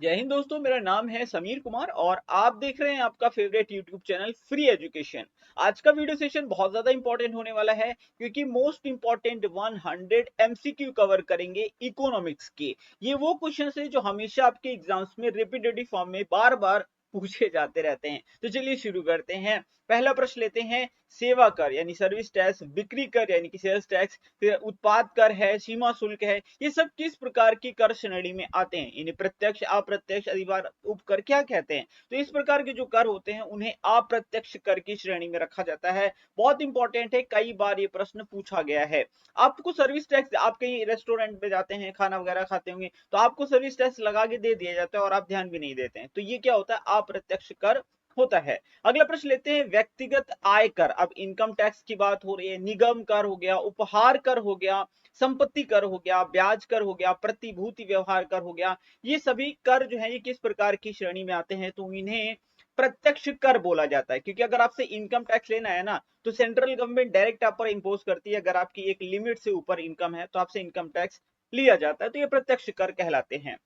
जय हिंद दोस्तों, मेरा नाम है समीर कुमार और आप देख रहे हैं आपका favourite YouTube channel free education. आज का वीडियो सेशन बहुत ज्यादा इंपॉर्टेंट होने वाला है क्योंकि मोस्ट इंपॉर्टेंट 100 एमसीक्यू कवर करेंगे इकोनॉमिक्स के। ये वो क्वेश्चन है जो हमेशा आपके एग्जाम्स में रिपीटेटिव फॉर्म में बार बार पूछे जाते रहते हैं। तो चलिए शुरू करते हैं। पहला प्रश्न लेते हैं, सेवा कर यानी सर्विस टैक्स, बिक्री कर यानी कि सेल्स टैक्स, फिर उत्पाद कर है, सीमा शुल्क है, ये सब किस प्रकार की कर श्रेणी में आते हैं? इन्हें प्रत्यक्ष, अप्रत्यक्ष, अधिभार, उपकर क्या कहते हैं? तो इस प्रकार के जो कर होते हैं उन्हें अप्रत्यक्ष कर की श्रेणी में रखा जाता है। बहुत इंपॉर्टेंट है, कई बार ये प्रश्न पूछा गया है। आपको सर्विस टैक्स, आप कहीं रेस्टोरेंट में जाते हैं, खाना वगैरह खाते होंगे, तो आपको सर्विस टैक्स लगा के दे दिया जाता है और आप ध्यान भी नहीं देते हैं, तो ये क्या होता है? अप्रत्यक्ष कर होता है। अगला प्रश्न लेते हैं, व्यक्तिगत आय कर। अब इनकम टैक्स की बात हो रही है, निगम कर हो गया, उपहार कर हो गया, संपत्ति कर हो गया, ब्याज कर हो गया, प्रतिभूति व्यवहार कर हो गया। ये सभी कर जो है ये किस प्रकार की श्रेणी में आते हैं? तो इन्हें प्रत्यक्ष कर बोला जाता है, क्योंकि अगर आपसे इनकम टैक्स लेना है ना, तो सेंट्रल गवर्नमेंट डायरेक्ट आप पर इंपोज करती है। अगर आपकी एक लिमिट से ऊपर इनकम है तो आपसे इनकम टैक्स लिया जाता है, तो ये प्रत्यक्ष कर कहलाते हैं।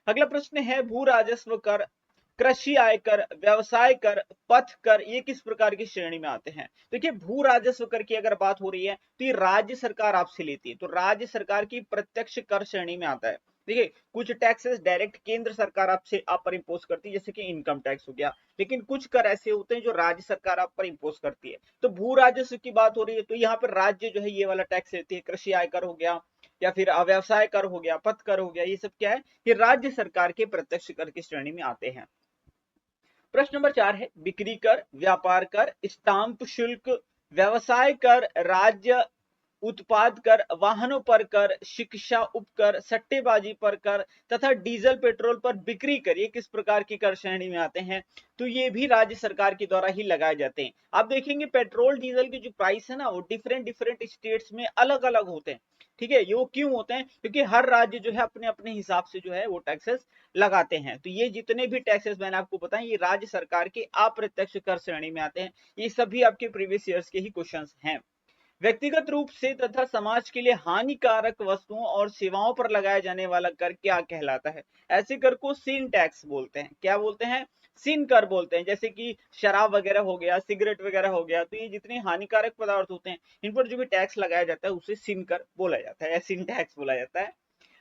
अगला प्रश्न है, भू राजस्व कर, कृषि आयकर, व्यवसाय कर, पथ कर, ये किस प्रकार की श्रेणी में आते हैं? देखिए, भू राजस्व कर की अगर बात हो रही है तो ये राज्य सरकार आपसे लेती है, तो राज्य सरकार की प्रत्यक्ष कर श्रेणी में आता है। देखिए, कुछ टैक्सेस डायरेक्ट केंद्र सरकार आपसे आप पर इंपोज करती है, जैसे कि इनकम टैक्स हो गया, लेकिन कुछ कर ऐसे होते हैं जो राज्य सरकार आप पर इंपोज करती है। तो भू राजस्व की बात हो रही है तो यहाँ पर राज्य जो है ये वाला टैक्स लेती है। कृषि आयकर हो गया या फिर व्यवसाय कर हो गया, पथ कर हो गया, ये सब क्या है? ये राज्य सरकार के प्रत्यक्ष कर की श्रेणी में आते हैं। प्रश्न नंबर 4 है, बिक्री कर, व्यापार कर, स्टाम्प शुल्क, व्यवसाय कर, राज्य उत्पाद कर, वाहनों पर कर, शिक्षा उपकर, सट्टेबाजी पर कर तथा डीजल पेट्रोल पर बिक्री कर, ये किस प्रकार की कर श्रेणी में आते हैं? तो ये भी राज्य सरकार के द्वारा ही लगाए जाते हैं। आप देखेंगे पेट्रोल डीजल की जो प्राइस है ना, वो डिफरेंट डिफरेंट स्टेट्स में अलग अलग होते हैं। ठीक है, ये वो क्यों होते हैं? क्योंकि हर राज्य जो है अपने अपने हिसाब से जो है वो टैक्सेस लगाते हैं। तो ये जितने भी टैक्सेस मैंने आपको बताए, ये राज्य सरकार के अप्रत्यक्ष कर श्रेणी में आते हैं। ये सभी आपके प्रीवियस ईयर्स के ही क्वेश्चंस हैं। व्यक्तिगत रूप से तथा समाज के लिए हानिकारक वस्तुओं और सेवाओं पर लगाया जाने वाला कर क्या कहलाता है? ऐसे कर को सिन टैक्स बोलते हैं। क्या बोलते हैं? सिन कर बोलते हैं। जैसे कि शराब वगैरह हो गया, सिगरेट वगैरह हो गया, तो ये जितने हानिकारक पदार्थ होते हैं इन पर जो भी टैक्स लगाया जाता है उसे सिन कर बोला जाता है या सिन टैक्स बोला जाता है।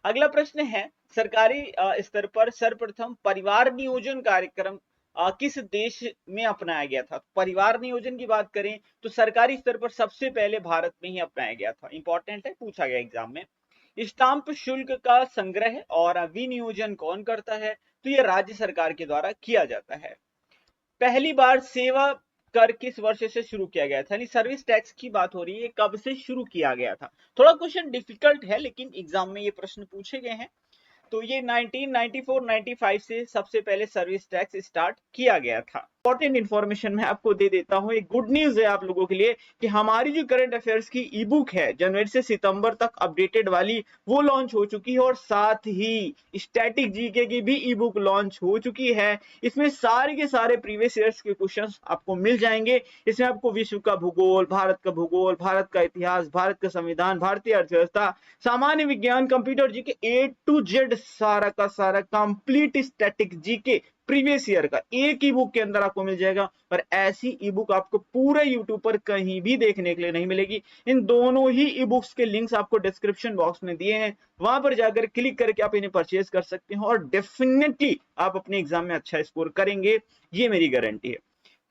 अगला प्रश्न है, सरकारी स्तर पर सर्वप्रथम परिवार नियोजन कार्यक्रम किस देश में अपनाया गया था? परिवार नियोजन की बात करें तो सरकारी स्तर पर सबसे पहले भारत में ही अपनाया गया था। इंपॉर्टेंट है, पूछा गया एग्जाम में। स्टाम्प शुल्क का संग्रह और विनियोजन कौन करता है? तो ये राज्य सरकार के द्वारा किया जाता है। पहली बार सेवा कर किस वर्ष से शुरू किया गया था? यानी सर्विस टैक्स की बात हो रही है, कब से शुरू किया गया था? थोड़ा क्वेश्चन डिफिकल्ट है लेकिन एग्जाम में ये प्रश्न पूछे गए हैं। तो ये 1994-95 से सबसे पहले सर्विस टैक्स स्टार्ट किया गया था। इंपॉर्टेंट इंफॉर्मेशन मैं आपको दे देता हूं, एक गुड न्यूज है आप लोगों के लिए कि हमारी जो करंट अफेयर्स की ई बुक है जनवरी से सितंबर तक अपडेटेड वाली, वो लॉन्च हो चुकी है और साथ ही स्टैटिक जीके की भी ई बुक लॉन्च हो चुकी है। इसमें सारे के सारे प्रीवियस ईयर्स के क्वेश्चंस आपको मिल जाएंगे। इसमें आपको विश्व का भूगोल, भारत का भूगोल, भारत का इतिहास, भारत का संविधान, भारतीय अर्थव्यवस्था, सामान्य विज्ञान, computer GK, A to Z सारा का सारा complete static GK previous year का एक ही बुक के अंदर आपको मिल जाएगा। और ऐसी ई बुक आपको पूरे यूट्यूब पर कहीं भी देखने के लिए नहीं मिलेगी। इन दोनों ही ई बुक्स के लिंक्स आपको डिस्क्रिप्शन बॉक्स में दिए हैं, वहां पर जाकर क्लिक करके आप इन्हें परचेज कर सकते हो और डेफिनेटली आप अपने एग्जाम में अच्छा स्कोर करेंगे, ये मेरी गारंटी है।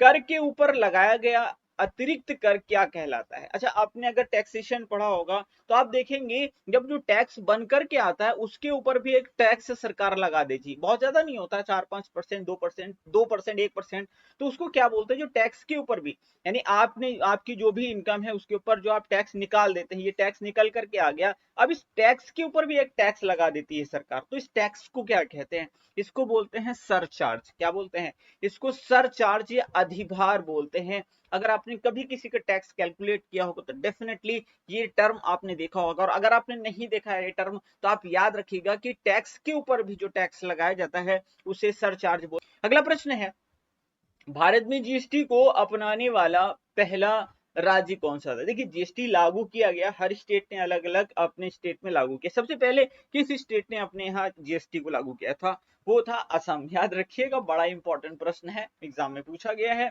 कर के ऊपर लगाया गया अतिरिक्त कर क्या कहलाता है? अच्छा, आपने अगर टैक्सेशन पढ़ा होगा तो आप देखेंगे जब जो टैक्स बन करके आता है उसके ऊपर भी एक टैक्स सरकार लगा देती है। बहुत ज्यादा नहीं होता, 4-5%, 2%, 2%, 1%। तो उसको क्या बोलते हैं? जो टैक्स के ऊपर भी, यानी आपने आपकी जो भी इनकम है उसके ऊपर जो आप टैक्स निकाल देते हैं, ये टैक्स निकल करके आ गया, अब इस टैक्स के ऊपर भी एक टैक्स लगा देती है सरकार। तो इस टैक्स को क्या कहते हैं? इसको बोलते हैं सरचार्ज। क्या बोलते हैं? इसको सरचार्ज या अधिभार बोलते हैं। अगर आपने कभी किसी का टैक्स कैलकुलेट किया होगा तो डेफिनेटली ये टर्म आपने देखा होगा, और अगर आपने नहीं देखा है ये टर्म तो आप याद रखिएगा कि टैक्स के ऊपर भी जो टैक्स लगाया जाता है उसे सरचार्ज बोल। अगला प्रश्न है, भारत में जीएसटी को अपनाने वाला पहला राज्य कौन सा था? देखिए जीएसटी लागू किया गया, हर स्टेट ने अलग अलग अपने स्टेट में लागू किया। सबसे पहले किस स्टेट ने अपने यहाँ जीएसटी को लागू किया था? वो था असम। याद रखिएगा, बड़ा इंपॉर्टेंट प्रश्न है, एग्जाम में पूछा गया है।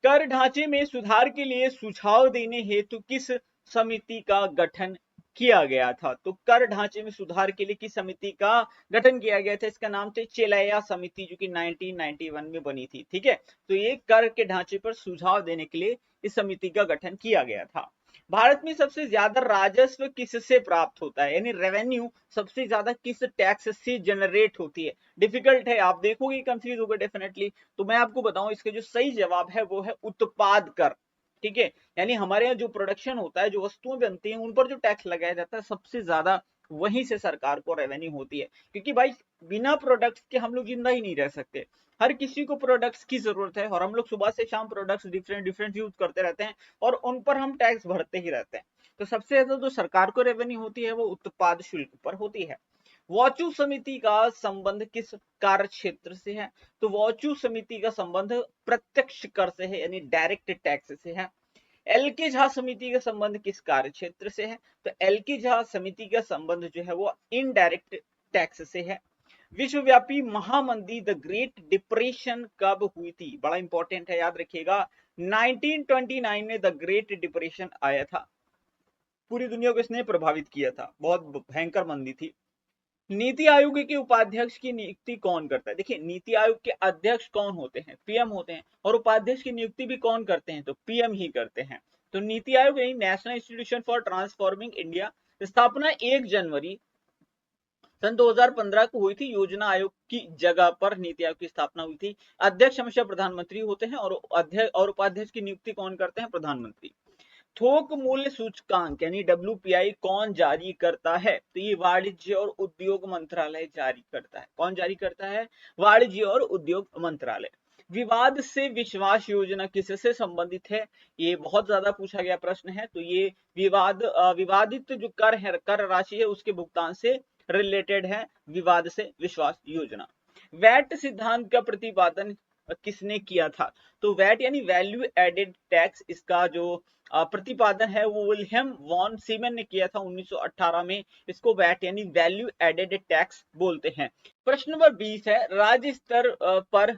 कर ढांचे में सुधार के लिए सुझाव देने हेतु किस समिति का गठन किया गया था? तो कर ढांचे में सुधार के लिए किस समिति का गठन किया गया था? इसका नाम था चेलैया समिति, जो कि 1991 में बनी थी। ठीक है, तो ये कर के ढांचे पर सुझाव देने के लिए इस समिति का गठन किया गया था। भारत में सबसे ज्यादा राजस्व किससे प्राप्त होता है, यानी रेवेन्यू सबसे ज्यादा किस टैक्स से जनरेट होती है? डिफिकल्ट है, आप देखोगे कंफ्यूज होगा डेफिनेटली। तो मैं आपको बताऊं, इसका जो सही जवाब है वो है उत्पाद कर। ठीक है, यानी हमारे यहाँ जो प्रोडक्शन होता है, जो वस्तुएं बनती हैं, उन पर जो टैक्स लगाया जाता है सबसे ज्यादा वहीं से सरकार को रेवेन्यू होती है। क्योंकि भाई बिना प्रोडक्ट्स के हम लोग जिंदा ही नहीं रह सकते, हर किसी को प्रोडक्ट्स की जरूरत है, और हम लोग सुबह से शाम प्रोडक्ट्स डिफरेंट डिफरेंट यूज करते रहते हैं और उन पर हम टैक्स भरते ही रहते हैं। तो सबसे ज्यादा जो सरकार को रेवेन्यू होती है वो उत्पाद शुल्क पर होती है। वॉचू समिति का संबंध किस कार्य क्षेत्र से है? तो वॉचू समिति का संबंध प्रत्यक्ष कर से है, यानी डायरेक्ट टैक्स से है। एल के झा समिति का संबंध किस कार्य क्षेत्र से है? तो एल के झा समिति का संबंध जो है वो इनडायरेक्ट टैक्स से है। विश्वव्यापी महामंदी द ग्रेट डिप्रेशन कब हुई थी? बड़ा इंपॉर्टेंट है, याद रखिएगा। 1929 में द ग्रेट डिप्रेशन आया था, पूरी दुनिया को इसने प्रभावित किया था, बहुत भयंकर मंदी थी। नीति आयोग के उपाध्यक्ष की नियुक्ति कौन करता है? देखिए नीति आयोग के अध्यक्ष कौन होते हैं? पीएम होते हैं। और उपाध्यक्ष की नियुक्ति भी कौन करते हैं? तो पीएम ही करते हैं। तो नीति आयोग यानी national institution for transforming India, स्थापना 1 जनवरी सन 2015 को हुई थी। योजना आयोग की जगह पर नीति आयोग की स्थापना हुई थी। अध्यक्ष हमेशा प्रधानमंत्री होते हैं, और अध्यक्ष और उपाध्यक्ष की नियुक्ति कौन करते हैं? प्रधानमंत्री। थोक मूल्य सूचकांक यानी डब्ल्यूपीआई कौन जारी करता है? तो ये वाणिज्य और उद्योग मंत्रालय जारी करता है। कौन जारी करता है? वाणिज्य और उद्योग मंत्रालय। विवाद से विश्वास योजना किससे संबंधित है? ये बहुत ज्यादा पूछा गया प्रश्न है। तो ये विवादित जो कर है, कर राशि है, उसके भुगतान से रिलेटेड है विवाद से विश्वास योजना। वैट सिद्धांत का प्रतिपादन किसने किया था? तो वैट यानी वैल्यू एडेड टैक्स, इसका जो प्रतिपादन है वो विलियम वॉन सीमन ने किया था 1918 में। इसको वैट यानी वैल्यू एडेड टैक्स बोलते हैं। प्रश्न नंबर 20 है, राज्य स्तर पर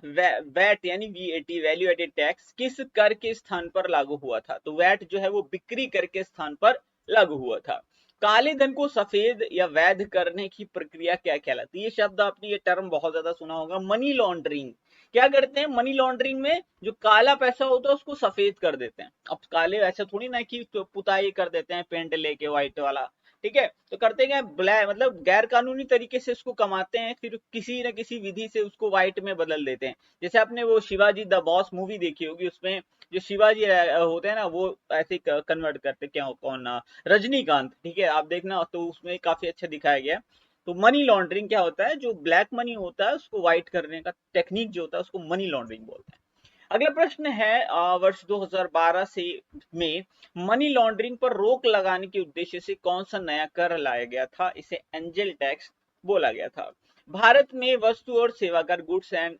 वैट यानी वीएटी वैल्यू एडेड टैक्स किस कर के स्थान पर लागू हुआ था? तो वैट जो है वो बिक्री कर के स्थान पर लागू हुआ था। काले धन को सफेद या वैध करने की प्रक्रिया क्या कहलाती है? ये शब्द आपने, ये टर्म बहुत ज्यादा सुना होगा, मनी लॉन्ड्रिंग। क्या करते हैं मनी लॉन्ड्रिंग में? जो काला पैसा होता है उसको सफेद कर देते हैं। अब काले ऐसा थोड़ी ना कि तो पुताई कर देते हैं पेंट लेके व्हाइट वाला, ठीक है, तो करते क्या, ब्लैक मतलब गैर कानूनी तरीके से उसको कमाते हैं, फिर किसी न किसी विधि से उसको व्हाइट में बदल देते हैं। जैसे आपने वो शिवाजी द बॉस मूवी देखी होगी, उसमें जो शिवाजी होते हैं ना, वो ऐसे कन्वर्ट करते, क्या कौन, रजनीकांत, ठीक है, आप देखना तो उसमें काफी अच्छा दिखाया गया। तो मनी लॉन्ड्रिंग क्या होता है? जो ब्लैक मनी होता है उसको व्हाइट करने का टेक्निक जो होता है उसको मनी लॉन्ड्रिंग बोलते हैं। अगला प्रश्न है, वर्ष 2012 से में मनी लॉन्ड्रिंग पर रोक लगाने के उद्देश्य से कौन सा नया कर लाया गया था? इसे एंजल टैक्स बोला गया था। भारत में वस्तु और सेवा कर, गुड्स एंड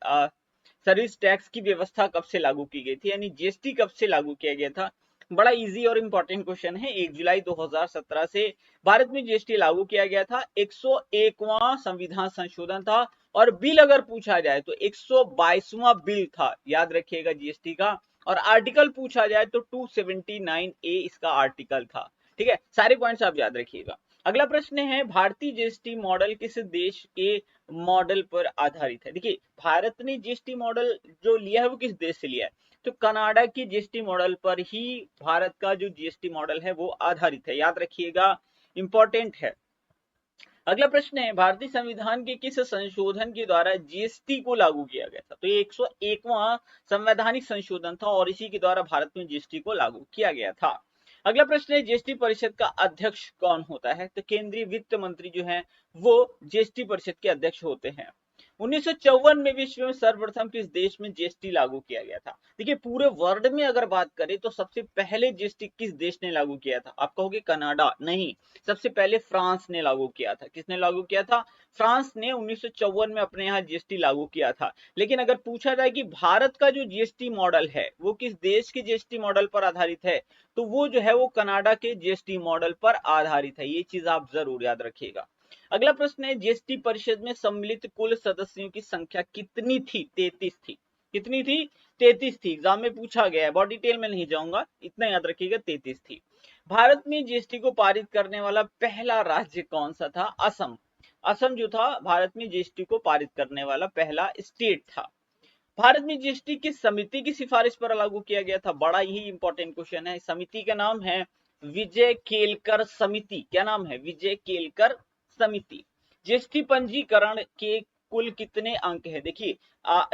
सर्विस टैक्स की व्यवस्था कब से लागू की गई थी, यानी जीएसटी कब से लागू किया गया था? बड़ा इजी और इंपॉर्टेंट क्वेश्चन है। 1 जुलाई 2017 से भारत में जीएसटी लागू किया गया था। 101वां संविधान संशोधन था, और बिल अगर पूछा जाए तो 122वां बिल था, याद रखिएगा जीएसटी का। और आर्टिकल पूछा जाए तो 279A इसका आर्टिकल था। ठीक है, सारे पॉइंट्स आप याद रखिएगा। अगला प्रश्न है, भारतीय जीएसटी मॉडल किस देश के मॉडल पर आधारित है? देखिए भारत ने जीएसटी मॉडल जो लिया है वो किस देश से लिया है? तो कनाडा की जीएसटी मॉडल पर ही भारत का जो जीएसटी मॉडल है वो आधारित है, याद रखिएगा, इंपॉर्टेंट है। अगला प्रश्न है, भारतीय संविधान के किस संशोधन के द्वारा जीएसटी को लागू किया गया था? तो ये 101वां संवैधानिक संशोधन था, और इसी के द्वारा भारत में जीएसटी को लागू किया गया था। अगला प्रश्न है, जीएसटी परिषद का अध्यक्ष कौन होता है? तो केंद्रीय वित्त मंत्री जो है वो जीएसटी परिषद के अध्यक्ष होते हैं। 1954 में विश्व में सर्वप्रथम किस देश में जीएसटी लागू किया गया था? देखिए पूरे वर्ल्ड में अगर बात करें तो सबसे पहले जीएसटी किस देश ने लागू किया था? आप कहोगे कनाडा, नहीं, सबसे पहले फ्रांस ने लागू किया था। किसने लागू किया था? फ्रांस ने 1954 में अपने यहाँ जीएसटी लागू किया था। लेकिन अगर पूछा जाए कि भारत का जो जीएसटी मॉडल है वो किस देश के जीएसटी मॉडल पर आधारित है, तो वो जो है वो कनाडा के जीएसटी मॉडल पर आधारित है। ये चीज आप जरूर याद रखिएगा। अगला प्रश्न है, जीएसटी परिषद में सम्मिलित कुल सदस्यों की संख्या कितनी थी? 33 थी। कितनी थी? 33 थी। एग्जाम में पूछा गया है, बहुत डिटेल में नहीं जाऊंगा, इतना याद रखिएगा, 33 थी। भारत में जीएसटी को पारित करने वाला पहला राज्य कौन सा था? असम। असम जो था भारत में जीएसटी को पारित करने वाला पहला स्टेट था। भारत में जीएसटी किस समिति की सिफारिश पर लागू किया गया था? बड़ा ही इंपॉर्टेंट क्वेश्चन है। समिति का नाम है विजय केलकर समिति। क्या नाम है? विजय केलकर समिति। जीएसटी पंजीकरण के कुल कितने अंक है? देखिए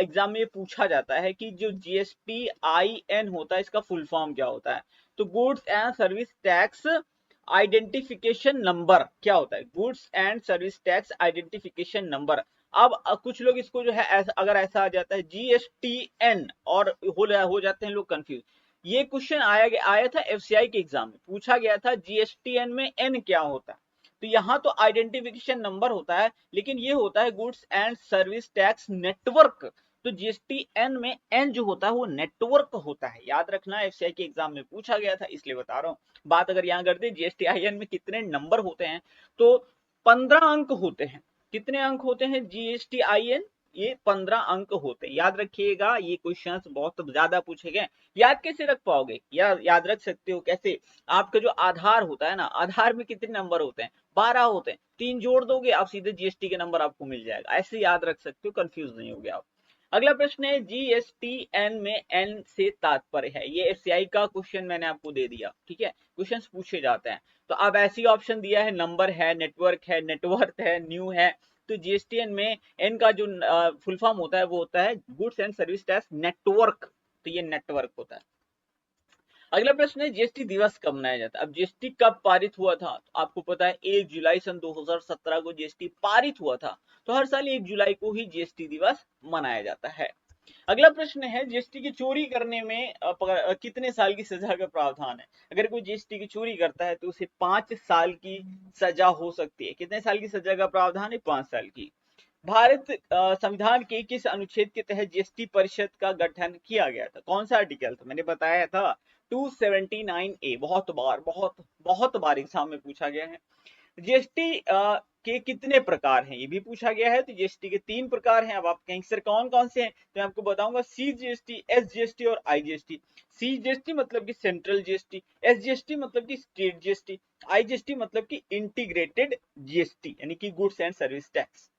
एग्जाम में पूछा जाता है कि जो जीएसटी IN होता है इसका फुल फॉर्म क्या होता है? तो goods and service tax identification number क्या होता है? Goods and service tax identification number. अब कुछ लोग इसको जो है अगर ऐसा आ जाता है GSTN और हो जाते हैं लोग कंफ्यूज। ये क्वेश्चन आया था FCI के एग्जाम में, पूछा गया था GSTN में N क्या होता है? तो यहाँ तो आइडेंटिफिकेशन नंबर होता है, लेकिन ये होता है goods and service tax network. तो GSTN में N जो होता है वो नेटवर्क होता है, याद रखना, FCI के एग्जाम में पूछा गया था इसलिए बता रहा हूँ। बात अगर यहाँ करते GSTIN में कितने नंबर होते हैं, तो 15 अंक होते हैं। कितने अंक होते हैं GSTIN? ये 15 अंक होते हैं, याद रखिएगा। ये क्वेश्चंस बहुत ज्यादा पूछे गए। याद कैसे रख पाओगे? याद रख सकते हो कैसे? आपका जो आधार होता है ना, आधार में कितने नंबर होते हैं? 12 होते हैं। 3 जोड़ दोगे आप, सीधे जीएसटी के नंबर आपको मिल जाएगा। ऐसे याद रख सकते हो, कंफ्यूज नहीं होगे आप। अगला प्रश्न है, GSTN में N से तात्पर्य है। ये FCI का क्वेश्चन मैंने आपको दे दिया, ठीक है, क्वेश्चंस पूछे जाते हैं। तो अब ऐसी ऑप्शन दिया है, नंबर है, नेटवर्क है, नेटवर्थ है, न्यू है। तो GSTN में N का जो फुल फॉर्म होता है वो होता है goods and service tax network. तो ये नेटवर्क होता है। अगला प्रश्न है, जीएसटी दिवस कब मनाया जाता है? अब जीएसटी कब पारित हुआ था? तो आपको पता है 1 जुलाई सन 2017 को जीएसटी पारित हुआ था। तो हर साल 1 जुलाई को ही जीएसटी दिवस मनाया जाता है। अगला प्रश्न है, जीएसटी की चोरी करने में कितने साल की सजा का प्रावधान है? अगर कोई जीएसटी की चोरी करता है तो उसे 5 साल की सजा हो सकती है। कितने साल की सजा का प्रावधान है? 5 साल की। भारत संविधान के किस अनुच्छेद के तहत जीएसटी परिषद का गठन किया गया था? कौन सा आर्टिकल था? मैंने बताया था 279A। बहुत बार एग्जाम में पूछा गया है। जीएसटी के कितने प्रकार हैं? ये भी पूछा गया है। तो जीएसटी के 3 प्रकार हैं। अब आप कहेंगे सर कौन कौन से हैं? तो मैं आपको बताऊंगा, CGST, SGST और IGST। CGST मतलब कि सेंट्रल जीएसटी, SGST मतलब कि स्टेट जीएसटी, IGST मतलब कि इंटीग्रेटेड जीएसटी यानी कि गुड्स एंड सर्विस टैक्स।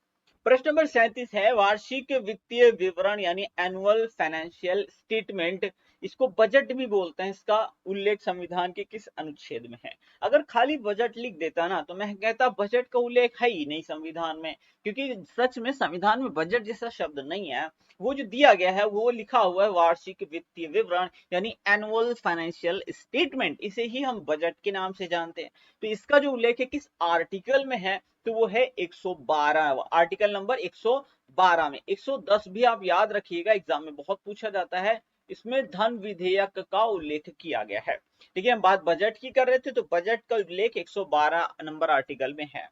प्रश्न नंबर 37 है, वार्षिक वित्तीय विवरण यानी एनुअल फाइनेंशियल स्टेटमेंट, इसको बजट भी बोलते हैं, इसका उल्लेख संविधान के किस अनुच्छेद में है? अगर खाली बजट लिख देता ना तो मैं कहता बजट का उल्लेख है ही नहीं संविधान में, क्योंकि सच में संविधान में बजट जैसा शब्द नहीं है। वो जो दिया गया है वो लिखा हुआ है वार्षिक वित्तीय विवरण यानी एनुअल फाइनेंशियल स्टेटमेंट, इसे ही हम बजट के नाम से जानते हैं। तो इसका जो उल्लेख है किस आर्टिकल में है? तो वो है 112, आर्टिकल नंबर 112 में। 110 भी आप याद रखिएगा, एग्जाम में बहुत पूछा जाता है। इसमें धन विधेयक का उल्लेख किया गया है। ठीक है, हम बात बजट की कर रहे थे, तो बजट का उल्लेख 112 नंबर आर्टिकल में है।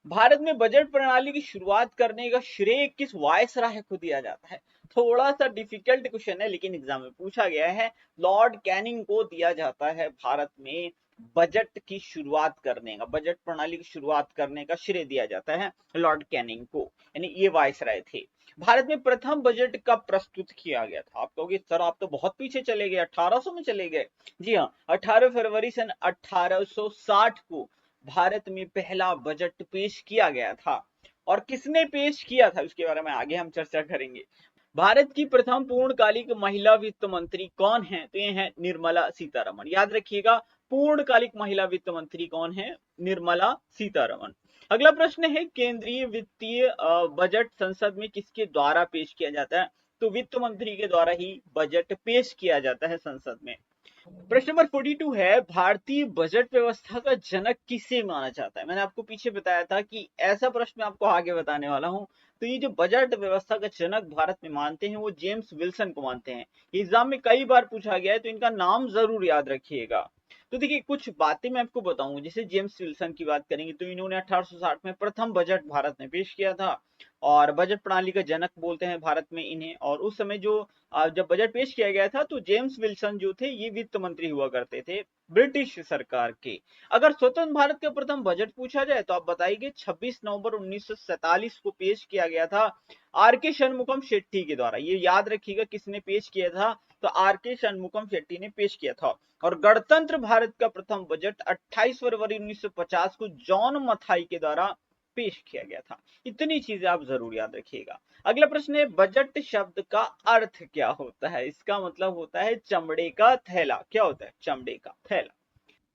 भारत में बजट प्रणाली की शुरुआत करने का श्रेय किस वायसराय को दिया जाता है? थोड़ा सा डिफिकल्ट क्वेश्चन है, लेकिन एग्जाम में पूछा गया है। लॉर्ड कैनिंग को दिया जाता है भारत में बजट की शुरुआत करने का, बजट प्रणाली की शुरुआत करने का श्रेय दिया जाता है लॉर्ड कैनिंग को, यानी ये वायसराय थे। भारत में प्रथम बजट कब प्रस्तुत किया गया था? आप कहोगे सर आप तो बहुत पीछे चले गए, 1800 में चले गए। जी हाँ, 18 फरवरी सन 1860 को भारत में पहला बजट पेश किया गया था। और किसने पेश किया था उसके बारे में आगे हम चर्चा करेंगे। भारत की प्रथम पूर्णकालिक महिला वित्त मंत्री कौन है? तो ये है निर्मला सीतारमण। याद रखिएगा, पूर्णकालिक महिला वित्त मंत्री कौन है? निर्मला सीतारमण। अगला प्रश्न है, केंद्रीय वित्तीय बजट संसद में किसके द्वारा पेश किया जाता है? तो वित्त मंत्री के द्वारा ही बजट पेश किया जाता है संसद में। प्रश्न नंबर 42 है, भारतीय बजट व्यवस्था का जनक किसे माना जाता है? मैंने आपको पीछे बताया था कि ऐसा प्रश्न मैं आपको आगे बताने वाला हूं। तो ये जो बजट व्यवस्था का जनक भारत में मानते हैं वो जेम्स विल्सन को मानते हैं। एग्जाम में कई बार पूछा गया है तो इनका नाम जरूर याद रखिएगा। तो देखिए कुछ बातें मैं आपको बताऊंगा। जैसे जेम्स विल्सन की बात करेंगे तो इन्होंने 1860 में प्रथम बजट भारत में पेश किया था और बजट प्रणाली का जनक बोलते हैं भारत में इन्हें। और उस समय जो जब बजट पेश किया गया था तो जेम्स विल्सन जो थे ये वित्त मंत्री हुआ करते थे ब्रिटिश सरकार के। अगर स्वतंत्र भारत का प्रथम बजट पूछा जाए तो आप बताइए 26 नवंबर 1947 को पेश किया गया था आर के शनमुखम शेट्टी के द्वारा। ये याद रखिएगा किसने पेश किया था, तो आर के शनमुखम शेट्टी ने पेश किया था। और गणतंत्र भारत का प्रथम बजट 28 फरवरी 1950 को जॉन मथाई के द्वारा पेश किया गया था। इतनी चीजें आप जरूर याद रखिएगा। अगला प्रश्न है, बजट शब्द का अर्थ क्या होता है? इसका मतलब होता है चमड़े का थैला। क्या होता है? चमड़े का थैला।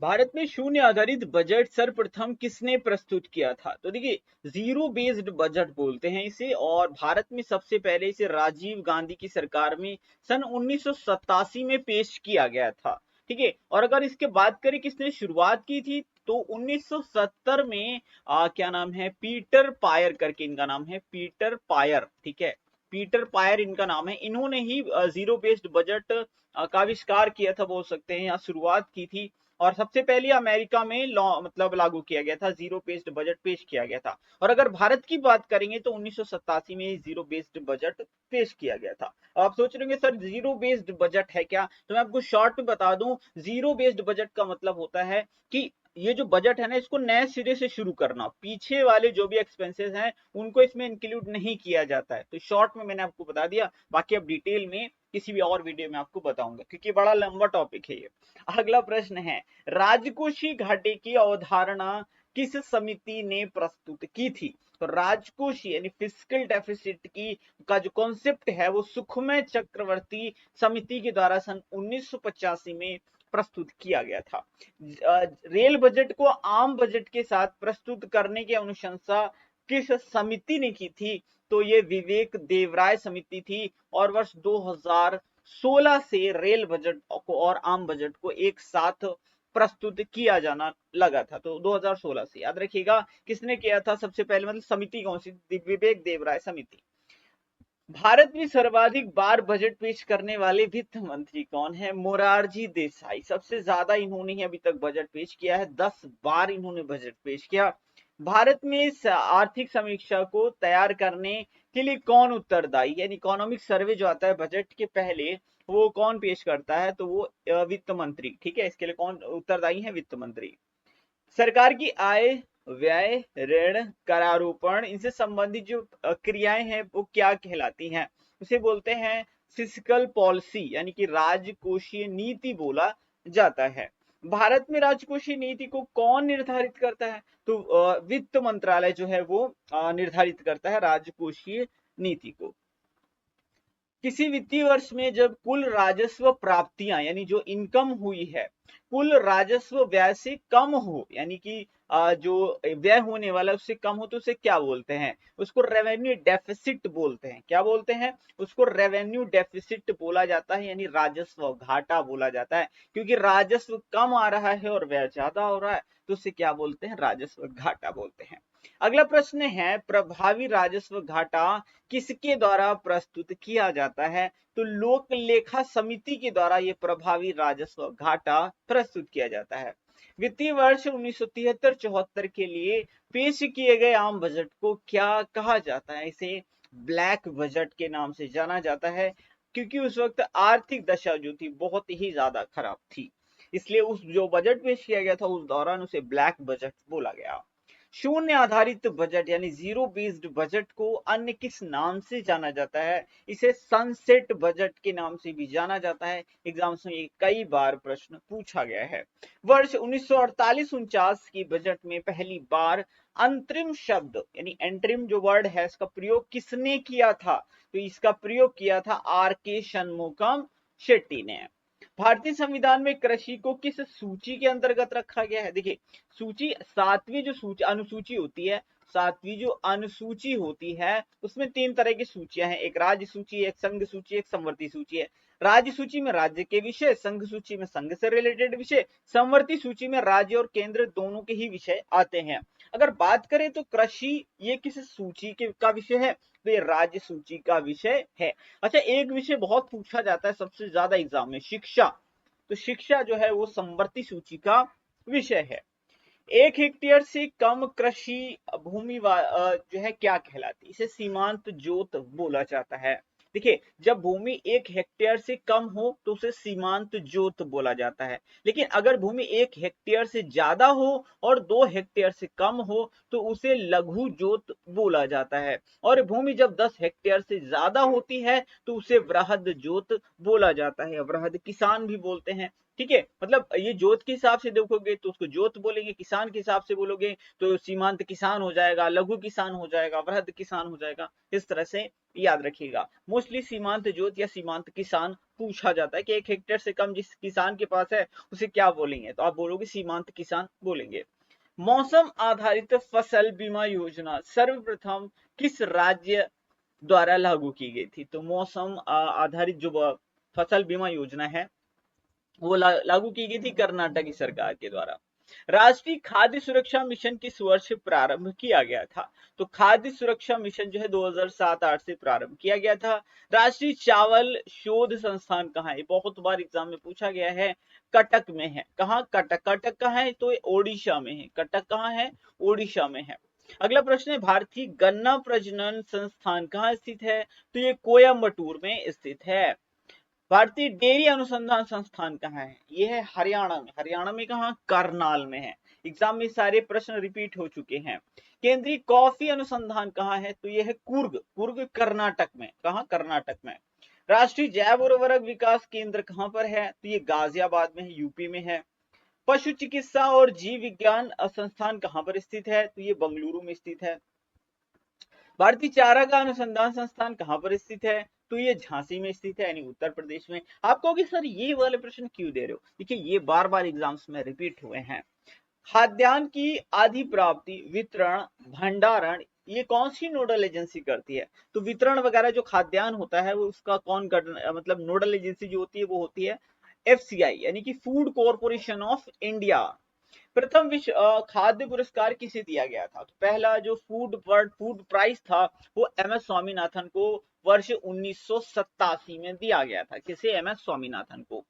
भारत में शून्य आधारित बजट सर्वप्रथम किसने प्रस्तुत किया था? तो देखिए जीरो बेस्ड बजट बोलते हैं इसे, और भारत में सबसे पहले इसे राजीव गांधी की सरकार में सन 1987 में पेश किया गया था। ठीक है, और अगर इसके बात करें किसने शुरुआत की थी तो 1970 में क्या नाम है, पीटर पायर करके इनका नाम है, पीटर पायर। ठीक है, पीटर पायर इनका नाम है। इन्होंने ही जीरो बेस्ड बजट का आविष्कार किया था बोल सकते हैं, या शुरुआत की थी। और सबसे पहले अमेरिका में लॉ मतलब लागू किया गया था, जीरो बेस्ड बजट पेश किया गया था। और अगर भारत की बात करेंगे तो 1987 में जीरो बेस्ड बजट पेश किया गया था। आप सोच रहे होंगे सर जीरो बेस्ड बजट है क्या? तो मैं आपको शॉर्ट में बता दूं, जीरो बेस्ड बजट का मतलब होता है कि ये जो बजट है ना इसको नए सिरे से शुरू करना, पीछे वाले जो भी एक्सपेंसेस हैं उनको इसमें इंक्लूड नहीं किया जाता है। तो शॉर्ट में मैंने आपको बता दिया, बाकी अब डिटेल में किसी भी और वीडियो में आपको बताऊंगा क्योंकि बड़ा लंबा टॉपिक है ये। अगला प्रश्न है, राजकोषीय घाटे की अवधारणा किस समिति ने प्रस्तुत की थी? तो राजकोषीय यानी फिस्कल डेफिसिट की का जो कॉन्सेप्ट है वो सुखमय चक्रवर्ती समिति के द्वारा सन 1985 में प्रस्तुत किया गया था। रेल बजट को आम बजट के साथ प्रस्तुत करने की अनुशंसा किस समिति ने की थी? तो ये विवेक देवराय समिति थी। और वर्ष 2016 से रेल बजट को और आम बजट को एक साथ प्रस्तुत किया जाना लगा था। तो 2016 से याद रखिएगा किसने किया था सबसे पहले, मतलब समिति कौन सी? विवेक देवराय समिति। भारत में सर्वाधिक बार बजट पेश करने वाले वित्त मंत्री कौन है? मोरारजी देसाई। सबसे ज्यादा इन्होंने ही अभी तक बजट पेश किया है, 10 बार इन्होंने बजट पेश किया। भारत में इस आर्थिक समीक्षा को तैयार करने के लिए कौन उत्तरदायी, यानी इकोनॉमिक सर्वे जो आता है बजट के पहले वो कौन पेश करता है? तो वो वित्त मंत्री। ठीक है, इसके लिए कौन उत्तरदायी है? वित्त मंत्री। सरकार की आय व्यय ऋण करारोपण इनसे संबंधित जो क्रियाएं हैं वो क्या कहलाती हैं? उसे बोलते हैं फिस्कल पॉलिसी, यानी कि राजकोषीय नीति बोला जाता है। भारत में राजकोषीय नीति को कौन निर्धारित करता है? तो वित्त मंत्रालय जो है वो निर्धारित करता है राजकोषीय नीति को। किसी वित्तीय वर्ष में जब कुल राजस्व प्राप्तियां यानी जो इनकम हुई है कुल राजस्व व्यय से कम हो, यानी कि जो व्यय होने वाला है उससे कम हो, तो उसे क्या बोलते हैं? उसको रेवेन्यू डेफिसिट बोलते हैं। क्या बोलते हैं? उसको रेवेन्यू डेफिसिट बोला जाता है, यानी राजस्व घाटा बोला जाता है। क्योंकि राजस्व कम आ रहा है और व्यय ज्यादा हो रहा है तो उसे क्या बोलते हैं? राजस्व घाटा बोलते हैं। अगला प्रश्न है, प्रभावी राजस्व घाटा किसके द्वारा प्रस्तुत किया जाता है? तो लोक लेखा समिति के द्वारा यह प्रभावी राजस्व घाटा प्रस्तुत किया जाता है। वित्तीय वर्ष 1973-74 के लिए पेश किए गए आम बजट को क्या कहा जाता है? इसे ब्लैक बजट के नाम से जाना जाता है क्योंकि उस वक्त आर्थिक दशा जो थी बहुत ही ज्यादा खराब थी, इसलिए उस जो बजट पेश किया गया था उस दौरान उसे ब्लैक बजट बोला गया। शून्य आधारित बजट यानी जीरो बेस्ड बजट को अन्य किस नाम से जाना जाता है? इसे सनसेट बजट के नाम से भी जाना जाता है। एग्जाम्स में कई बार प्रश्न पूछा गया है। वर्ष 1948-49 की बजट में पहली बार अंतरिम शब्द यानी एंटरिम जो वर्ड है इसका प्रयोग किसने किया था? तो इसका प्रयोग किया था आर के शनमुखम शेट्टी ने। भारतीय संविधान में कृषि को किस सूची के अंतर्गत रखा गया है? देखिए सूची सातवीं जो सूची अनुसूची होती है, सातवीं जो अनुसूची होती है उसमें तीन तरह की सूचियां हैं, एक राज्य सूची, एक संघ सूची, एक संवर्ती सूची है। राज्य सूची में राज्य के विषय, संघ सूची में संघ से रिलेटेड विषय, समवर्ती सूची में राज्य और केंद्र दोनों के ही विषय आते हैं। अगर बात करें तो कृषि ये किस सूची के का विषय है, तो ये राज्य सूची का विषय है। अच्छा, एक विषय बहुत पूछा जाता है सबसे ज्यादा एग्जाम में, शिक्षा। तो शिक्षा जो है वो समवर्ती सूची का विषय है। 1 हेक्टेयर से कम कृषि भूमि जो है क्या कहलाती है, इसे सीमांत जोत बोला जाता है। देखिए, जब भूमि 1 हेक्टेयर से कम हो तो उसे सीमांत जोत बोला जाता है, लेकिन अगर भूमि 1 हेक्टेयर से ज्यादा हो और 2 हेक्टेयर से कम हो तो उसे लघु जोत बोला जाता है। और भूमि जब 10 हेक्टेयर से ज्यादा होती है तो उसे वृहद जोत बोला जाता है, वृहद किसान भी बोलते हैं। ठीक है, मतलब ये जोत के हिसाब से देखोगे तो उसको जोत बोलेंगे, किसान के हिसाब से बोलोगे तो सीमांत किसान हो जाएगा, लघु किसान हो जाएगा, वृहद किसान हो जाएगा। इस तरह से याद रखिएगा। मोस्टली सीमांत जोत या सीमांत किसान पूछा जाता है कि 1 हेक्टेयर से कम जिस किसान के पास है उसे क्या बोलेंगे, तो आप बोलोगे सीमांत किसान बोलेंगे। मौसम आधारित फसल बीमा योजना सर्वप्रथम किस राज्य द्वारा लागू की गई थी, तो मौसम आधारित जो फसल बीमा योजना है वो लागू की गई थी कर्नाटक की सरकार के द्वारा। राष्ट्रीय खाद्य सुरक्षा मिशन किस वर्ष प्रारंभ किया गया था, तो खाद्य सुरक्षा मिशन जो है 2007-8 से प्रारंभ किया गया था। राष्ट्रीय चावल शोध संस्थान कहाँ है, बहुत बार एग्जाम में पूछा गया है, कटक में है। कहाँ, कटक। कटक कहाँ है, तो ओडिशा में है। कटक कहाँ है, ओडिशा में है। अगला प्रश्न है, भारतीय गन्ना प्रजनन संस्थान कहाँ स्थित है, तो ये कोयम्बटूर में स्थित है। भारतीय डेयरी अनुसंधान संस्थान कहाँ है, ये है हरियाणा में। हरियाणा में कहाँ, करनाल में है। एग्जाम में सारे प्रश्न रिपीट हो चुके हैं। केंद्रीय कॉफी अनुसंधान कहाँ है, तो ये है कुर्ग। कुर्ग कर्नाटक में। कहाँ, कर्नाटक में। राष्ट्रीय जैव उर्वरक विकास केंद्र कहाँ पर है, तो ये गाजियाबाद में है, यूपी में है। पशु चिकित्सा और जीव विज्ञान संस्थान कहाँ पर स्थित है, तो ये बेंगलुरु में स्थित है। भारतीय चारागाह अनुसंधान संस्थान कहाँ पर स्थित है, तो ये झांसी में स्थित है, यानी उत्तर प्रदेश में। आप कहोगे सर ये वाले प्रश्न क्यों दे रहे हो, देखिए ये बार बार एग्जाम्स में रिपीट हुए हैं। खाद्यान्न की आधी प्राप्ति, वितरण, भंडारण ये कौन सी नोडल एजेंसी करती है, तो वितरण वगैरह जो खाद्यान्न होता है वो उसका कौन मतलब नोडल एजेंसी जो होती है वो होती है एफसीआई, यानी कि फूड कॉर्पोरेशन ऑफ इंडिया। प्रथम विश्व खाद्य पुरस्कार किसे दिया गया था, तो पहला जो फूड प्राइज था वो एमएस स्वामीनाथन को वर्ष 1987 में दिया गया था। किसे, एमएस स्वामीनाथन को।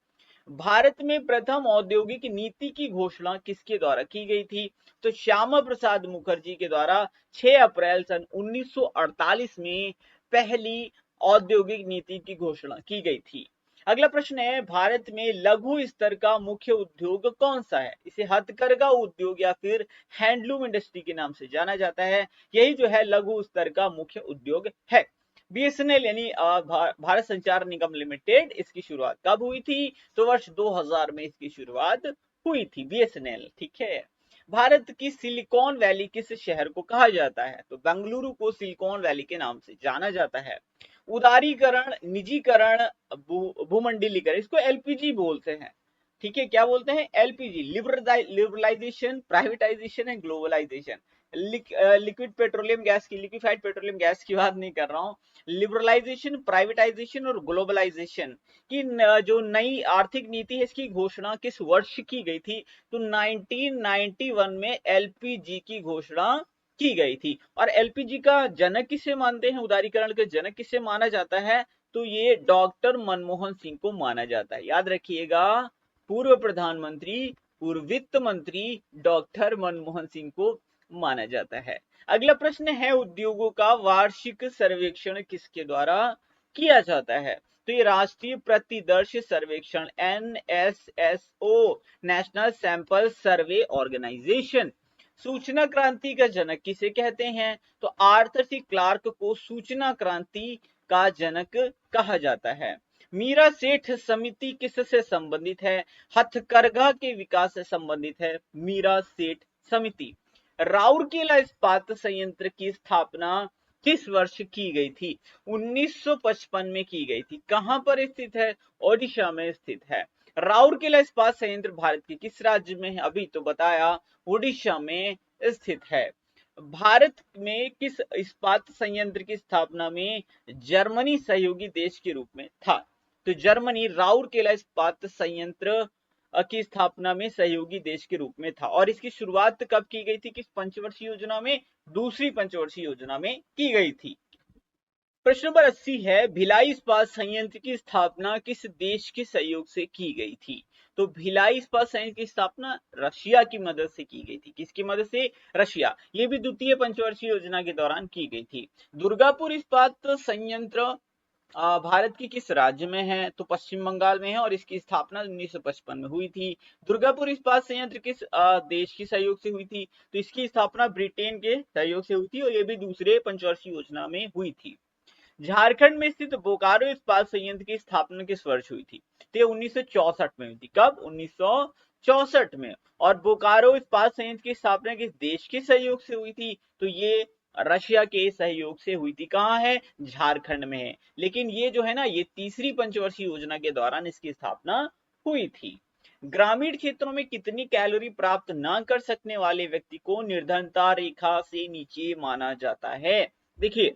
भारत में प्रथम औद्योगिक नीति की घोषणा किसके द्वारा की गई थी, तो श्यामा प्रसाद मुखर्जी के द्वारा 6 अप्रैल सन 1948 में पहली औद्योगिक नीति की घोषणा की गई थी। अगला प्रश्न है, भारत में लघु स्तर का मुख्य उद्योग कौन सा है, इसे हथकरघा उद्योग या फिर हैंडलूम इंडस्ट्री के नाम से जाना जाता है। यही जो है लघु स्तर का मुख्य उद्योग है। बीएसएनएल यानी भारत संचार निगम लिमिटेड, इसकी शुरुआत कब हुई थी, तो वर्ष 2000 में इसकी शुरुआत हुई थी, बीएसएनएल। ठीक है। भारत की सिलिकॉन वैली किस शहर को कहा जाता है, तो बेंगलुरु को सिलिकॉन वैली के नाम से जाना जाता है। उदारीकरण, निजीकरण, भूमंडलीकरण, इसको एलपीजी बोलते हैं। ठीक है, क्या बोलते हैं, LPG, liberalisation, privatisation and globalisation. Liquid petroleum gas की, लिक्विफाइड पेट्रोलियम गैस की बात नहीं कर रहा हूँ। लिबरलाइजेशन, प्राइवेटाइजेशन और ग्लोबलाइजेशन की जो नई आर्थिक नीति है इसकी घोषणा किस वर्ष की गई थी, तो 1991 में एलपीजी की घोषणा की गई थी। और एलपीजी का जनक किसे मानते हैं, उदारीकरण के जनक किसे माना जाता है, तो ये डॉक्टर मनमोहन सिंह को माना जाता है। याद रखिएगा, पूर्व प्रधानमंत्री, पूर्व वित्त मंत्री डॉक्टर मनमोहन सिंह को माना जाता है। अगला प्रश्न है, उद्योगों का वार्षिक सर्वेक्षण किसके द्वारा किया जाता है, तो ये राष्ट्रीय प्रतिदर्श सर्वेक्षण NSSO, national sample survey organisation. सूचना क्रांति का जनक किसे कहते हैं, तो आर्थर सी क्लार्क को सूचना क्रांति का जनक कहा जाता है। मीरा सेठ समिति किससे संबंधित है, हथकरघा के विकास से संबंधित है मीरा सेठ समिति। राउरकेला इस्पात संयंत्र की स्थापना किस वर्ष की गई थी, 1955 में की गई थी। कहां पर स्थित है, ओडिशा में स्थित है। राउरकेला इस्पात संयंत्र भारत के किस राज्य में है, अभी तो बताया, ओडिशा में स्थित है। भारत में किस इस्पात संयंत्र की स्थापना में जर्मनी सहयोगी देश के रूप में था, तो जर्मनी राउरकेला इस्पात संयंत्र की स्थापना में सहयोगी देश के रूप में था। और इसकी शुरुआत कब की गई थी, किस पंचवर्षीय योजना में, दूसरी पंचवर्षीय योजना में की गई थी। प्रश्न नंबर 80 है, भिलाई इस्पात संयंत्र की स्थापना किस देश के सहयोग से की गई थी। तो भिलाई इस्पात संयंत्र की स्थापना रशिया की मदद से की गई थी। किसकी मदद से, रशिया। ये भी द्वितीय पंचवर्षीय योजना के दौरान की गई थी। दुर्गापुर इस्पात संयंत्र भारत की किस राज्य में है, तो पश्चिम बंगाल में है और इसकी स्थापना 1955 में हुई थी। दुर्गापुर इस्पात संयंत्र किस देश की सहयोग से हुई थी, तो इसकी स्थापना ब्रिटेन के सहयोग से हुई थी और ये भी दूसरे पंचवर्षीय योजना में हुई थी। झारखंड में स्थित बोकारो इस्पात संयंत्र की स्थापना किस वर्ष हुई थी, तो ये 1964 में हुई थी। कब, 1964 में। और बोकारो इस्पात संयंत्र की स्थापना किस देश के सहयोग से हुई थी, तो ये रशिया के सहयोग से हुई थी। कहाँ है, झारखंड में है। लेकिन ये जो है ना, ये तीसरी पंचवर्षीय योजना के दौरान इसकी स्थापना हुई थी। ग्रामीण क्षेत्रों में कितनी कैलोरी प्राप्त न कर सकने वाले व्यक्ति को निर्धनता रेखा से नीचे माना जाता है। देखिए,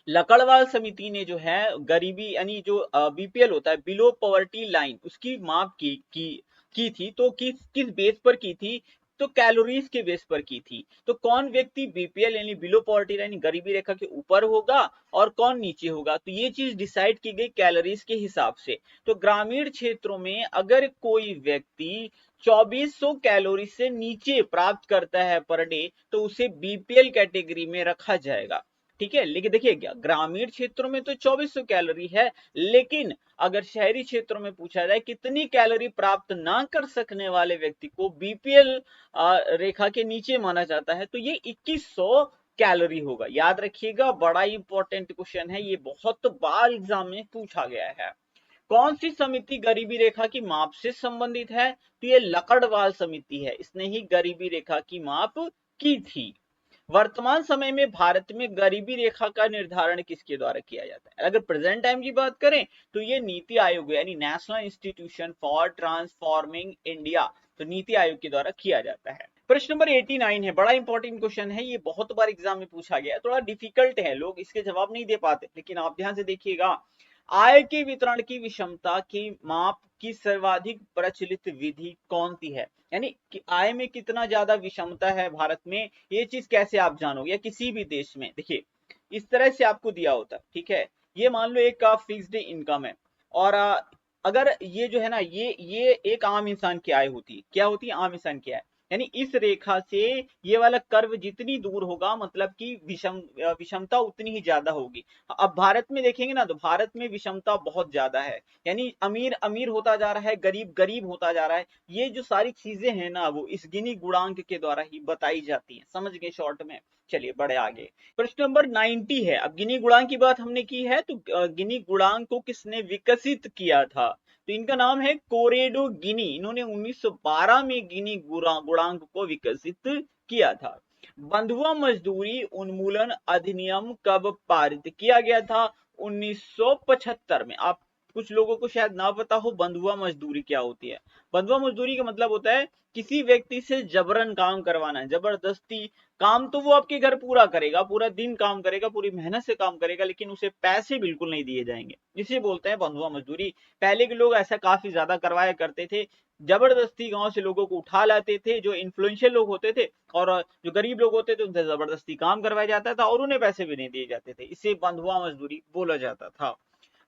लकड़वाल समिति ने जो है गरीबी यानी जो बीपीएल होता है, बिलो पॉवर्टी लाइन, उसकी माप की थी। तो किस किस बेस पर की थी, तो कैलोरीज के बेस पर की थी। तो कौन व्यक्ति बीपीएल यानी बिलो पॉवर्टी लाइन गरीबी रेखा के ऊपर होगा और कौन नीचे होगा, तो ये चीज डिसाइड की गई कैलोरीज के हिसाब से। तो ग्रामीण क्षेत्रों में अगर कोई व्यक्ति 2400 कैलोरी से नीचे प्राप्त करता है पर डे, तो उसे बीपीएल कैटेगरी में रखा जाएगा। ठीक है, लेकिन देखिए क्या ग्रामीण क्षेत्रों में तो 2400 कैलोरी है, लेकिन अगर शहरी क्षेत्रों में पूछा जाए कितनी कैलोरी प्राप्त ना कर सकने वाले व्यक्ति को बीपीएल रेखा के नीचे माना जाता है, तो ये 2100 कैलोरी होगा। याद रखिएगा, बड़ा इंपॉर्टेंट क्वेश्चन है, ये बहुत बार एग्जाम में पूछा गया है। कौन सी समिति गरीबी रेखा की माप से संबंधित है, तो ये लकड़वाल समिति है, इसने ही गरीबी रेखा की माप की थी। वर्तमान समय में भारत में गरीबी रेखा का निर्धारण किसके द्वारा किया जाता है। अगर प्रेजेंट टाइम की बात करें तो ये नीति आयोग यानी national institution for transforming India, तो नीति आयोग के द्वारा किया जाता है। प्रश्न नंबर 89 है, बड़ा इंपॉर्टेंट क्वेश्चन है, ये बहुत बार एग्जाम में पूछा गया है, थोड़ा डिफिकल्ट है, लोग इसके जवाब नहीं दे पाते, लेकिन आप ध्यान से देखिएगा। आय के वितरण की विषमता की माप की सर्वाधिक प्रचलित विधि कौन सी है, यानी कि आय में कितना ज्यादा विषमता है भारत में, ये चीज कैसे आप जानोगे, या किसी भी देश में। देखिए, इस तरह से आपको दिया होता है, ठीक है, ये मान लो एक फिक्स्ड इनकम है, और अगर ये जो है ना, ये एक आम इंसान की आय होती है, क्या होती है, आम इंसान की आय, यानी इस रेखा से ये वाला कर्व जितनी दूर होगा, मतलब कि विषमता उतनी ही ज्यादा होगी। अब भारत में देखेंगे ना, तो भारत में विषमता बहुत ज्यादा है, यानी अमीर अमीर होता जा रहा है, गरीब गरीब होता जा रहा है। ये जो सारी चीजें हैं ना, वो इस गिनी गुणांक के द्वारा ही बताई जाती हैं। समझ गए शॉर्ट में। चलिए बढ़े आगे। प्रश्न नंबर 90 है। अब गिनी गुणांक की बात हमने की है, तो गिनी गुणांक को किसने विकसित किया था, तो इनका नाम है कोरेडो गिनी। इन्होंने 1912 में गिनी गुणांक को विकसित किया था। बंधुआ मजदूरी उन्मूलन अधिनियम कब पारित किया गया था, 1975 में। आप कुछ लोगों को शायद ना पता हो बंधुआ मजदूरी क्या होती है। बंधुआ मजदूरी का मतलब होता है किसी व्यक्ति से जबरन काम करवाना, जबरदस्ती काम। तो वो आपके घर पूरा करेगा, पूरा दिन काम करेगा, पूरी मेहनत से काम करेगा, लेकिन उसे पैसे बिल्कुल नहीं दिए जाएंगे, इसे बोलते हैं बंधुआ मजदूरी। पहले के लोग ऐसा काफी ज्यादा करवाया करते थे, जबरदस्ती गांव से लोगों को उठा लाते थे, जो इन्फ्लुएंशियल लोग होते थे, और जो गरीब लोग होते थे उनसे जबरदस्ती काम करवाया जाता था और उन्हें पैसे भी नहीं दिए जाते थे, इसे बंधुआ मजदूरी बोला जाता था।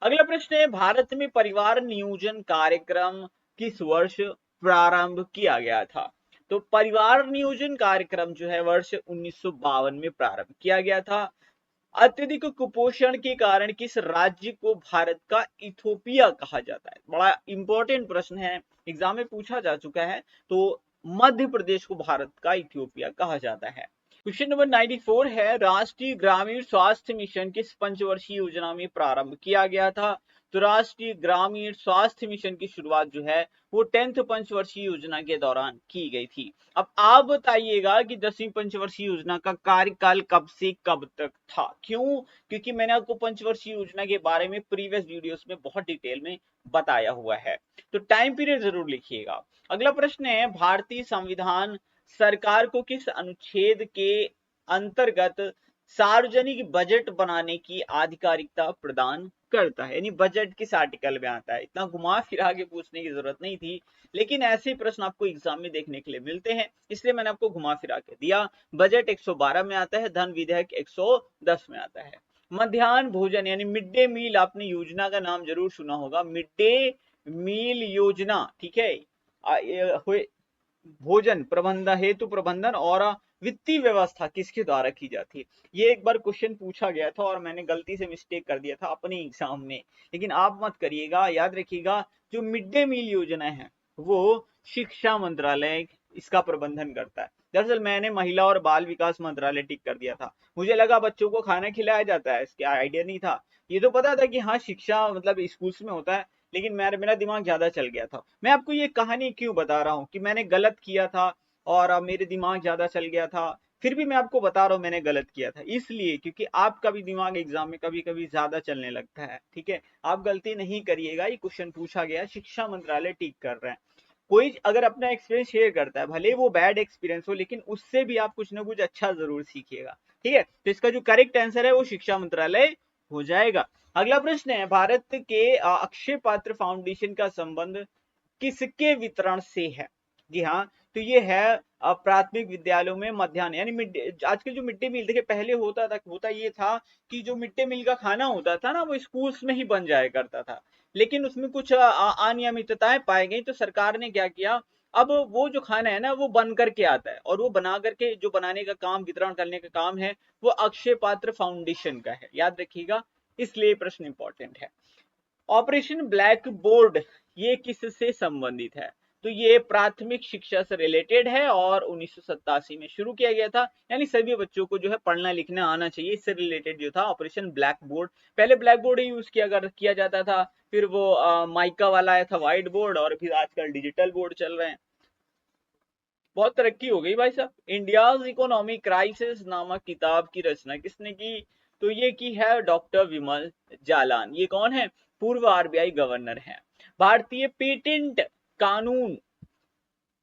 अगला प्रश्न है, भारत में परिवार नियोजन कार्यक्रम किस वर्ष प्रारंभ किया गया था, तो परिवार नियोजन कार्यक्रम जो है वर्ष 1952 में प्रारंभ किया गया था। अत्यधिक कुपोषण के कारण किस राज्य को भारत का इथोपिया कहा जाता है, बड़ा इंपॉर्टेंट प्रश्न है, एग्जाम में पूछा जा चुका है। तो मध्य प्रदेश को भारत का इथियोपिया कहा जाता है। क्वेश्चन नंबर 94 है, राष्ट्रीय ग्रामीण स्वास्थ्य मिशन किस पंचवर्षीय योजना में प्रारंभ किया गया था, तो राष्ट्रीय ग्रामीण स्वास्थ्य मिशन की शुरुआत जो है वो 10th पंचवर्षीय योजना के दौरान की गई थी। अब आप बताइएगा कि 10वीं पंचवर्षीय योजना का कार्यकाल कब से कब तक था। क्यों, क्योंकि मैंने आपको पंचवर्षीय योजना के बारे में प्रीवियस वीडियोस में बहुत डिटेल में बताया हुआ है, तो टाइम पीरियड जरूर लिखिएगा। अगला प्रश्न है, भारतीय संविधान सरकार को किस अनुच्छेद के अंतर्गत सार्वजनिक बजट बनाने की आधिकारिकता प्रदान करता है, यानी बजट किस आर्टिकल में आता है। इतना घुमा फिरा के पूछने की जरूरत नहीं थी, लेकिन ऐसे प्रश्न आपको एग्जाम में देखने के लिए मिलते हैं, इसलिए मैंने आपको घुमा फिरा के दिया। बजट 112 में आता है, धन विधेयक 110 में आता है। मध्याह्न भोजन यानी मिड डे मील, आपने योजना का नाम जरूर सुना होगा, मिड डे मील योजना, ठीक है। भोजन प्रबंधन हेतु प्रबंधन और वित्तीय व्यवस्था किसके द्वारा की जाती है। ये एक बार क्वेश्चन पूछा गया था और मैंने गलती से मिस्टेक कर दिया था अपने एग्जाम में, लेकिन आप मत करिएगा, याद रखिएगा। जो मिड डे मील योजना है वो शिक्षा मंत्रालय इसका प्रबंधन करता है। दरअसल मैंने महिला और बाल विकास मंत्रालय टिक कर दिया था, मुझे लगा बच्चों को खाना खिलाया जाता है, इसका आइडिया नहीं था। ये तो पता था कि हाँ शिक्षा मतलब स्कूल्स में होता है, लेकिन मेरा दिमाग ज्यादा चल गया था। मैं आपको ये कहानी क्यों बता रहा हूँ कि मैंने गलत किया था और मेरे दिमाग ज्यादा चल गया था, फिर भी मैं आपको बता रहा हूँ मैंने गलत किया था, इसलिए क्योंकि आपका भी दिमाग एग्जाम में कभी कभी ज्यादा चलने लगता है, ठीक है। आप गलती नहीं करिएगा, ये क्वेश्चन पूछा गया, शिक्षा मंत्रालय ठीक कर रहे हैं। कोई अगर अपना एक्सपीरियंस शेयर करता है, भले वो बैड एक्सपीरियंस हो, लेकिन उससे भी आप कुछ ना कुछ अच्छा जरूर सीखिएगा, ठीक है। तो इसका जो करेक्ट आंसर है वो शिक्षा मंत्रालय हो जाएगा। अगला प्रश्न है, भारत के अक्षय पात्र फाउंडेशन का संबंध किसके वितरण से है। जी हाँ, तो ये है प्राथमिक विद्यालयों में मध्याह्न यानी मिड डे, आजकल जो मिड डे मील देखिए पहले होता ये था कि जो मिड डे मील का खाना होता था ना वो स्कूल्स में ही बन जाया करता था, लेकिन उसमें कुछ अनियमितताएं पाई गई, तो सरकार ने क्या किया, अब वो जो खाना है ना वो बन करके आता है, और वो बना करके जो बनाने का काम, वितरण करने का काम है, वो अक्षय पात्र फाउंडेशन का है, याद रखिएगा, इसलिए प्रश्न इंपॉर्टेंट है। ऑपरेशन ब्लैक बोर्ड ये किससे संबंधित है, तो ये प्राथमिक शिक्षा से रिलेटेड है और 1987 में शुरू किया गया था, यानी सभी बच्चों को जो है पढ़ना लिखना आना चाहिए, इससे रिलेटेड जो था ऑपरेशन ब्लैक बोर्ड। पहले ब्लैक बोर्ड ही यूज किया जाता था, फिर वो माइका वाला आया था व्हाइट बोर्ड, और फिर आजकल डिजिटल बोर्ड चल रहे हैं। बहुत तरक्की हो गई भाई साहब। इंडियाज इकोनॉमी क्राइसिस नामक किताब की रचना किसने की, तो ये की है डॉक्टर विमल जालान। ये कौन है, पूर्व आरबीआई गवर्नर हैं। भारतीय पेटेंट कानून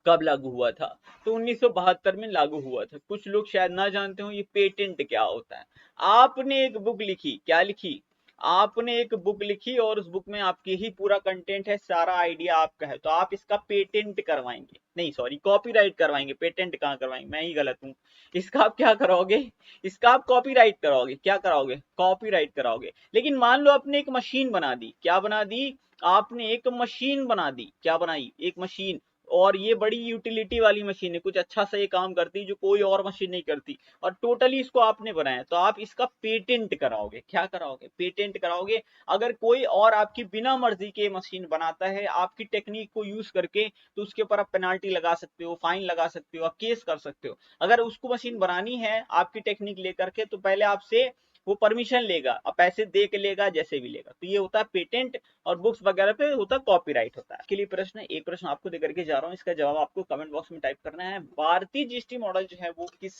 कब लागू हुआ था, तो 1972 में लागू हुआ था। कुछ लोग शायद ना जानते हो ये पेटेंट क्या होता है। आपने एक बुक लिखी, क्या लिखी, आपने एक बुक लिखी और उस बुक में आपकी ही पूरा कंटेंट है, सारा आइडिया आपका है, तो आप इसका पेटेंट करवाएंगे, नहीं सॉरी कॉपीराइट करवाएंगे, पेटेंट कहाँ करवाएंगे, मैं ही गलत हूँ। इसका आप क्या कराओगे, इसका आप कॉपीराइट कराओगे, क्या कराओगे, कॉपीराइट कराओगे। लेकिन मान लो आपने एक मशीन बना दी, क्या बना दी, आपने एक मशीन बना दी, क्या बनाई, एक मशीन, और ये बड़ी यूटिलिटी वाली मशीन है, कुछ अच्छा सा ये काम करती है जो कोई और मशीन नहीं करती, और टोटली इसको आपने बनाया, तो आप इसका पेटेंट कराओगे, क्या कराओगे, पेटेंट कराओगे। अगर कोई और आपकी बिना मर्जी के मशीन बनाता है आपकी टेक्निक को यूज करके, तो उसके ऊपर आप पेनाल्टी लगा सकते हो, फाइन लगा सकते हो, आप केस कर सकते हो। अगर उसको मशीन बनानी है आपकी टेक्निक लेकर के, तो पहले आपसे वो परमिशन लेगा, अब पैसे दे के लेगा, जैसे भी लेगा, तो ये होता है पेटेंट। और बुक्स वगैरह पे होता है कॉपीराइट होता है। इसके लिए प्रश्न, एक प्रश्न आपको देकर के जा रहा हूँ, इसका जवाब आपको कमेंट बॉक्स में टाइप करना है। भारतीय जीएसटी मॉडल जो है वो किस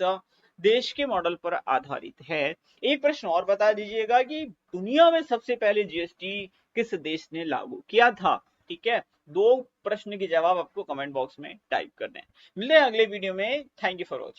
देश के मॉडल पर आधारित है। एक प्रश्न और बता दीजिएगा कि दुनिया में सबसे पहले जीएसटी किस देश ने लागू किया था, ठीक है। दो प्रश्न के जवाब आपको कमेंट बॉक्स में टाइप करने हैं। मिलते हैं अगले वीडियो में, थैंक यू फॉर वॉचिंग।